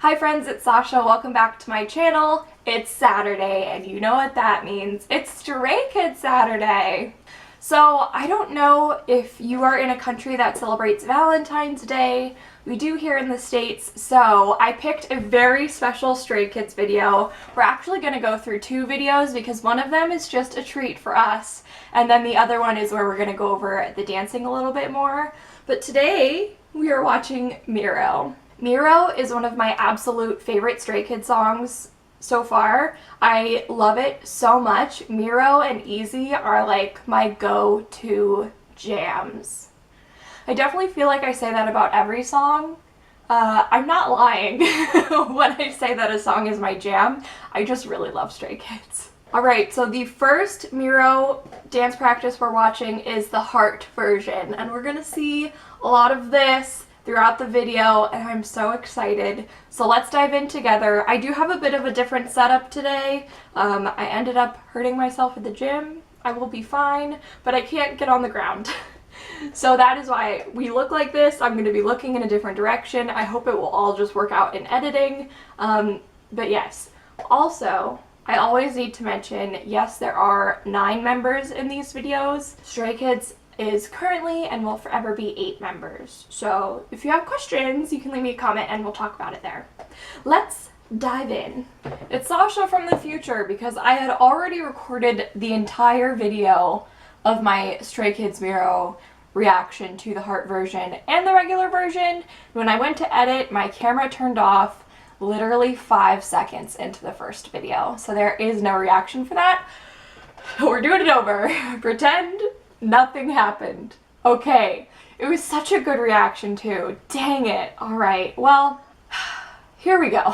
Hi friends, it's Sasha. Welcome back to my channel. It's Saturday, and you know what that means. It's Stray Kids Saturday. So I don't know if you are in a country that celebrates Valentine's Day. We do here in the States, so I picked a very special Stray Kids video. We're actually going to go through two videos because one of them is just a treat for us, and then the other one is where we're going to go over the dancing a little bit more. But today we are watching Miroh. Miroh is one of my absolute favorite Stray Kids songs so far. I love it so much. Miroh and Easy are like my go-to jams. I definitely feel like I say that about every song. I'm not lying when I say that a song is my jam. I just really love Stray Kids. Alright, so the first Miroh dance practice we're watching is the heart version, and we're gonna see a lot of this throughout the video, and I'm so excited. So let's dive in together. I do have a bit of a different setup today. I ended up hurting myself at the gym. I will be fine, but I can't get on the ground. So that is why we look like this. I'm going to be looking in a different direction. I hope it will all just work out in editing. But yes, also, I always need to mention, yes, there are 9 members in these videos. Stray Kids is currently and will forever be 8 members. So if you have questions, you can leave me a comment and we'll talk about it there. Let's dive in. It's Sasha from the future because I had already recorded the entire video of my Stray Kids Miroh reaction to the heart version and the regular version. When I went to edit, my camera turned off literally 5 seconds into the first video. So there is no reaction for that. We're doing it over. Pretend nothing happened. Okay, it was such a good reaction too. Dang it. Alright, well, here we go.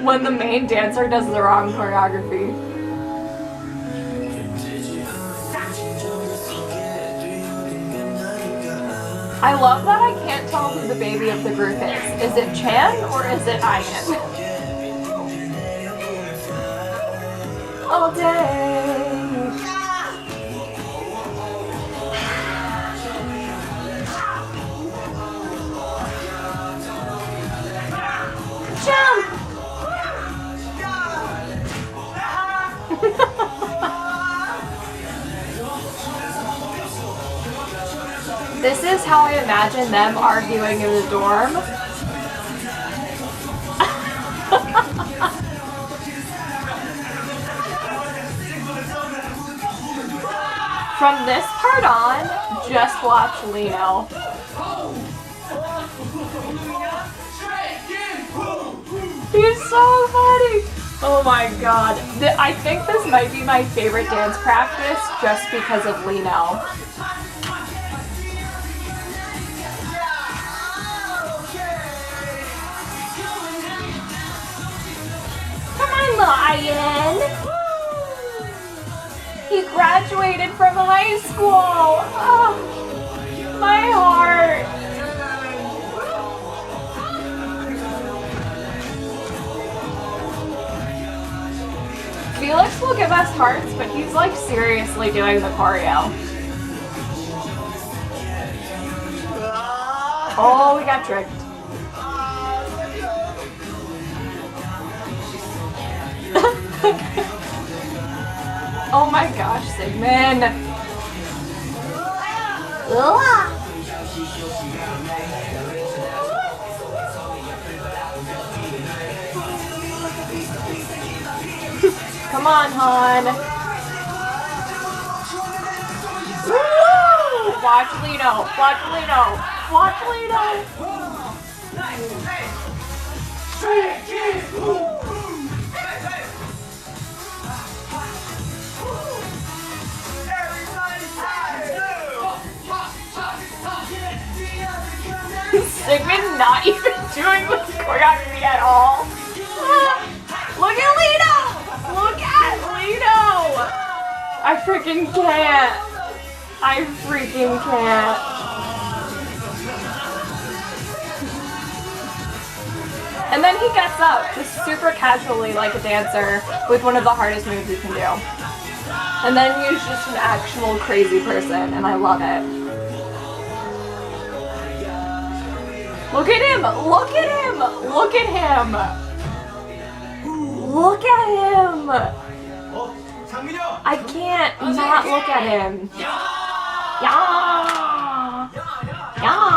When the main dancer does the wrong choreography. I love that I can't tell who the baby of the group is. Is it Chan or is it Ian? All day. Jump! This is how I imagine them arguing in the dorm. From this part on, just watch Lino. He's so funny! Oh my god. I think this might be my favorite dance practice just because of Lino. Lion! He graduated from high school! Oh, my heart! Felix will give us hearts, but he's like seriously doing the choreo. Oh, we got tricked. Oh my gosh, Sigmund! Come on, hon! Woo! Watch Lino! Watch Lino! Watch Lino! Sigmund not even doing the choreography at all. Look at Lino! Look at Lino! I freaking can't. I freaking can't. And then he gets up, just super casually like a dancer, with one of the hardest moves you can do. And then he's just an actual crazy person, and I love it. Look at him! Look at him! Look at him! Look at him! I can't not look at him. Yeah! Yeah!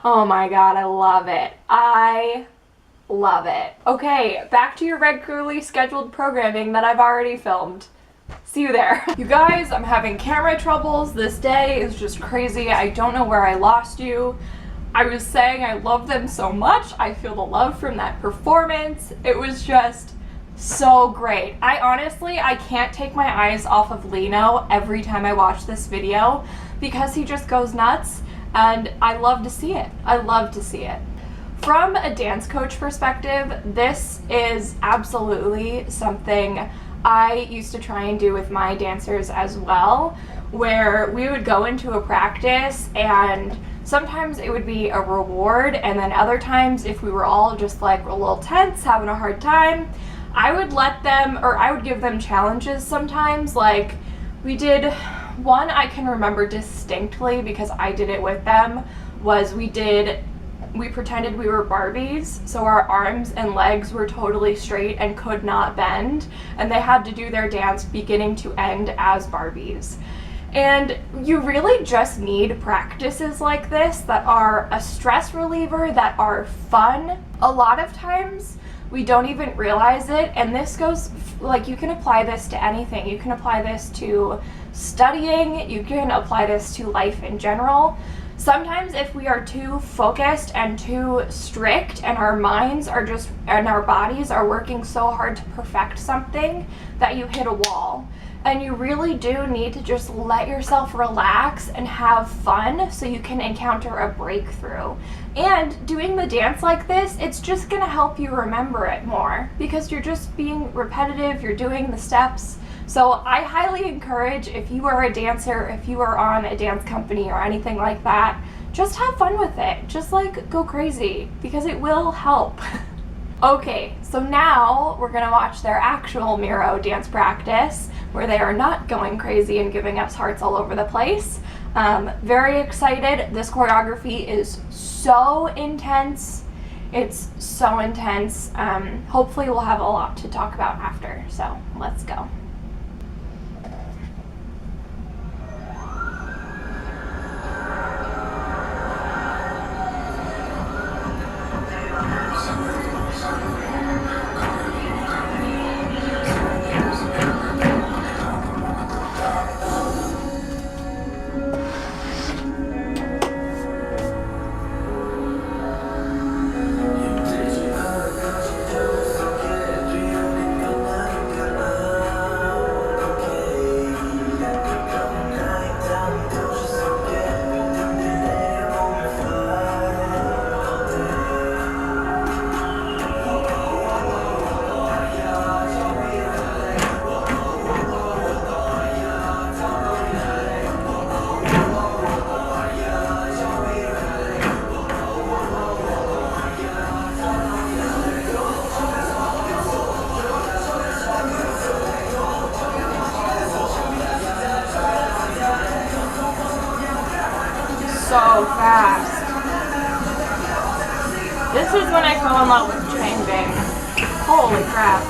Oh my god, I love it. I love it. Okay, back to your regularly scheduled programming that I've already filmed. See you there. You guys, I'm having camera troubles. This day is just crazy. I don't know where I lost you. I was saying I love them so much. I feel the love from that performance. It was just so great. I can't take my eyes off of Lino every time I watch this video because he just goes nuts, and I love to see it. I love to see it. From a dance coach perspective, this is absolutely something I used to try and do with my dancers as well, where we would go into a practice and sometimes it would be a reward, and then other times if we were all just like a little tense, having a hard time, I would give them challenges sometimes. Like we did one I can remember distinctly because I did it with them, was we pretended we were Barbies, so our arms and legs were totally straight and could not bend, and they had to do their dance beginning to end as Barbies. And you really just need practices like this that are a stress reliever, that are fun. A lot of times we don't even realize it, and this goes, like, you can apply this to anything. You can apply this to studying, you can apply this to life in general. Sometimes if we are too focused and too strict, and our minds are just, and our bodies are working so hard to perfect something, that you hit a wall. And you really do need to just let yourself relax and have fun so you can encounter a breakthrough. And doing the dance like this, it's just gonna help you remember it more because you're just being repetitive, you're doing the steps. So I highly encourage, if you are a dancer, if you are on a dance company or anything like that, just have fun with it. Just like go crazy because it will help. Okay, so now we're gonna watch their actual Miroh dance practice where they are not going crazy and giving us hearts all over the place. Very excited. This choreography is so intense. It's so intense. Hopefully we'll have a lot to talk about after, so let's go. So fast. This is when I fell in love with chain bang. Holy crap.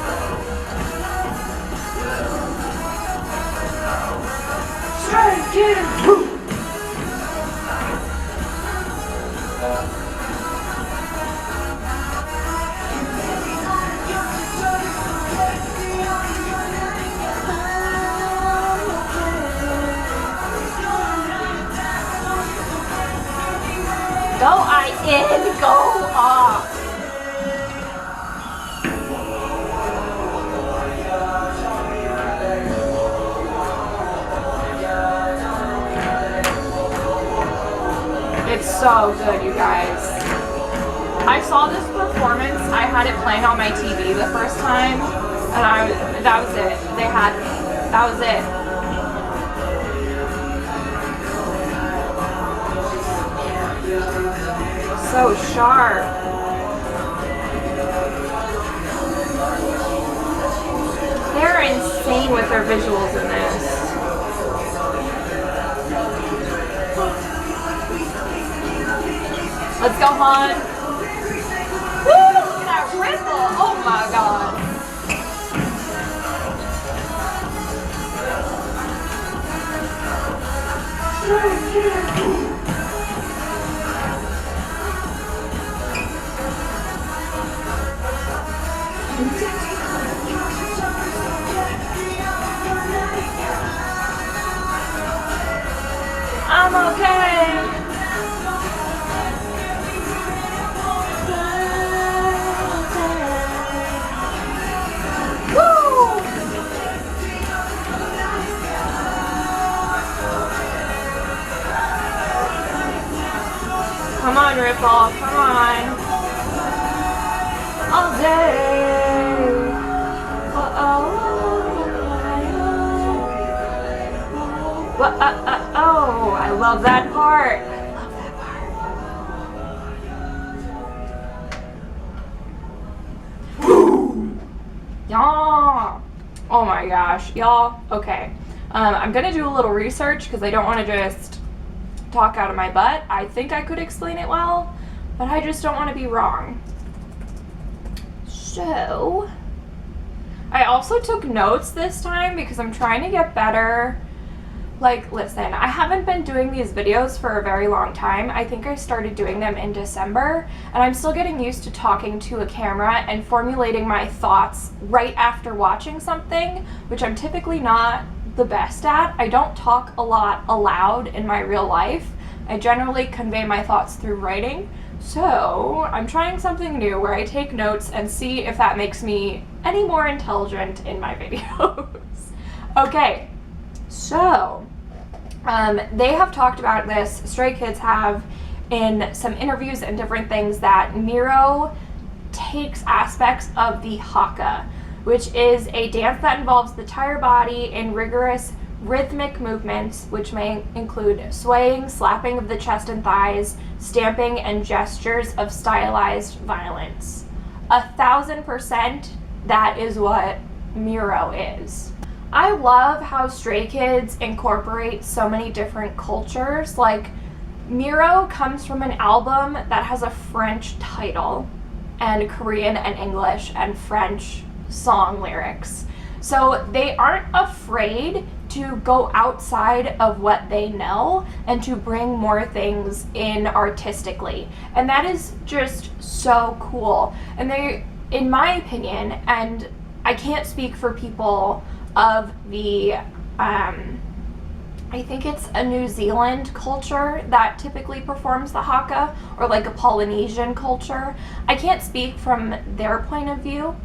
Strike it! Woo! Go in, go off. It's so good, you guys. I saw this performance, I had it playing on my TV the first time, and that was it. They had me. That was it. so sharp. They're insane with their visuals in this. Let's go, Han. Woo! Look at that ripple. Oh my god. I'm okay. Woo! Come on, Ripple. Come on. All day. Uh-oh. Oh, I love that part. I love that part. Woo! Yeah. Oh my gosh, y'all. Okay. I'm gonna do a little research because I don't want to just talk out of my butt. I think I could explain it well, but I just don't want to be wrong. So, I also took notes this time because I'm trying to get better. Like, listen, I haven't been doing these videos for a very long time. I think I started doing them in December, and I'm still getting used to talking to a camera and formulating my thoughts right after watching something, which I'm typically not the best at. I don't talk a lot aloud in my real life. I generally convey my thoughts through writing. So I'm trying something new where I take notes and see if that makes me any more intelligent in my videos. Okay, so they have talked about this, Stray Kids have, in some interviews and different things, that Miroh takes aspects of the haka, which is a dance that involves the entire body in rigorous rhythmic movements, which may include swaying, slapping of the chest and thighs, stamping, and gestures of stylized violence. 1000% that is what Miroh is. I love how Stray Kids incorporate so many different cultures. Like, Miroh comes from an album that has a French title and Korean and English and French song lyrics. So they aren't afraid to go outside of what they know and to bring more things in artistically. And that is just so cool. And they, in my opinion, and I can't speak for people of the, I think it's a New Zealand culture that typically performs the haka, or like a Polynesian culture. I can't speak from their point of view,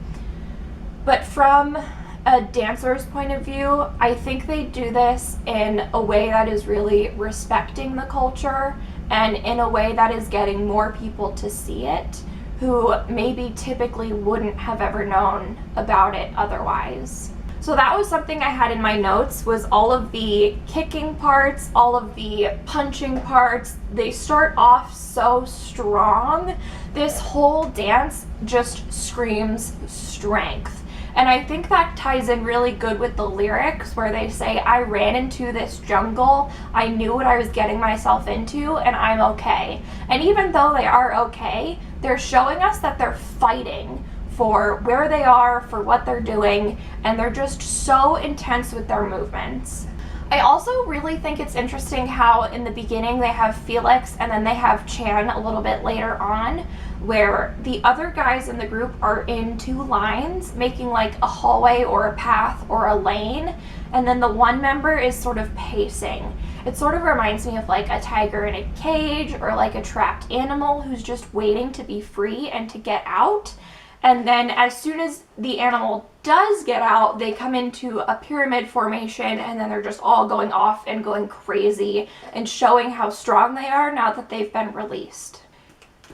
but from a dancer's point of view, I think they do this in a way that is really respecting the culture and in a way that is getting more people to see it who maybe typically wouldn't have ever known about it otherwise. So that was something I had in my notes, was all of the kicking parts, all of the punching parts. They start off so strong. This whole dance just screams strength. And I think that ties in really good with the lyrics where they say, I ran into this jungle, I knew what I was getting myself into, and I'm okay. And even though they are okay, they're showing us that they're fighting for where they are, for what they're doing, and they're just so intense with their movements. I also really think it's interesting how in the beginning they have Felix and then they have Chan a little bit later on, where the other guys in the group are in two lines, making like a hallway or a path or a lane, and then the one member is sort of pacing. It sort of reminds me of like a tiger in a cage or like a trapped animal who's just waiting to be free and to get out. And then as soon as the animal does get out, they come into a pyramid formation, and then they're just all going off and going crazy and showing how strong they are now that they've been released.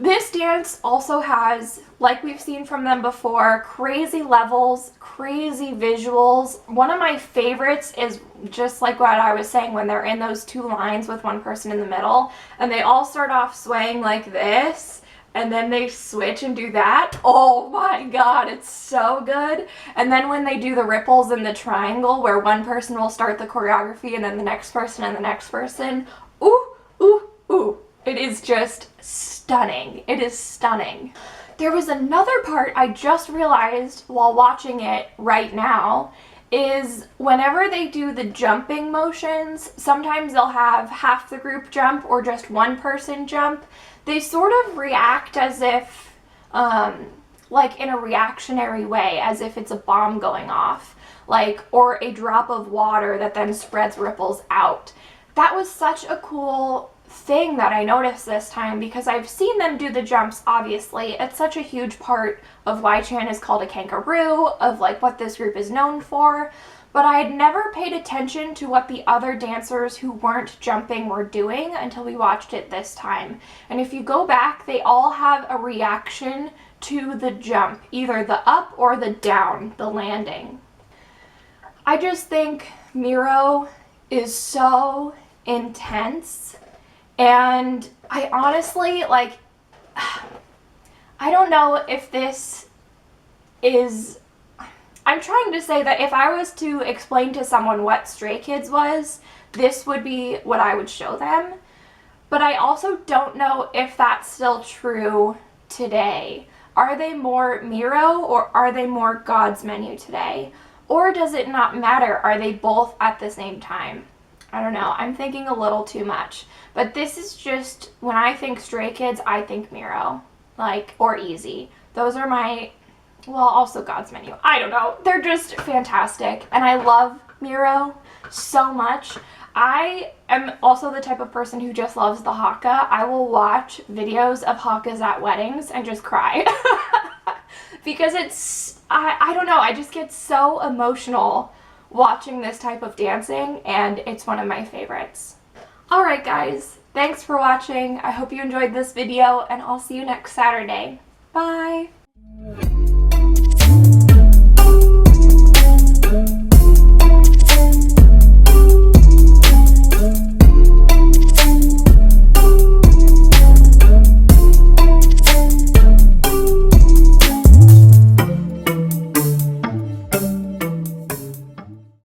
This dance also has, like we've seen from them before, crazy levels, crazy visuals. One of my favorites is just like what I was saying, when they're in those two lines with one person in the middle and they all start off swaying like this and then they switch and do that. Oh my god, it's so good. And then when they do the ripples in the triangle where one person will start the choreography and then the next person and the next person. Ooh, ooh, ooh. It is just stunning. It is stunning. There was another part I just realized while watching it right now, is whenever they do the jumping motions, sometimes they'll have half the group jump or just one person jump. They sort of react as if, like in a reactionary way, as if it's a bomb going off, like, or a drop of water that then spreads ripples out. That was such a cool thing that I noticed this time, because I've seen them do the jumps, obviously. It's such a huge part of why Chan is called a kangaroo, of like what this group is known for, but I had never paid attention to what the other dancers who weren't jumping were doing until we watched it this time. And if you go back, they all have a reaction to the jump, either the up or the down, the landing. I just think Miroh is so intense. And I honestly, like, I don't know if this is, I'm trying to say that if I was to explain to someone what Stray Kids was, this would be what I would show them. But I also don't know if that's still true today. Are they more Miroh or are they more God's Menu today? Or does it not matter? Are they both at the same time? I don't know. I'm thinking a little too much. But this is just, when I think Stray Kids, I think Miroh. Like, or Easy. Those are my, well, also God's Menu. I don't know. They're just fantastic. And I love Miroh so much. I am also the type of person who just loves the haka. I will watch videos of hakas at weddings and just cry. Because it's, I don't know, I just get so emotional watching this type of dancing, and it's one of my favorites. Alright guys, thanks for watching. I hope you enjoyed this video, and I'll see you next Saturday. Bye!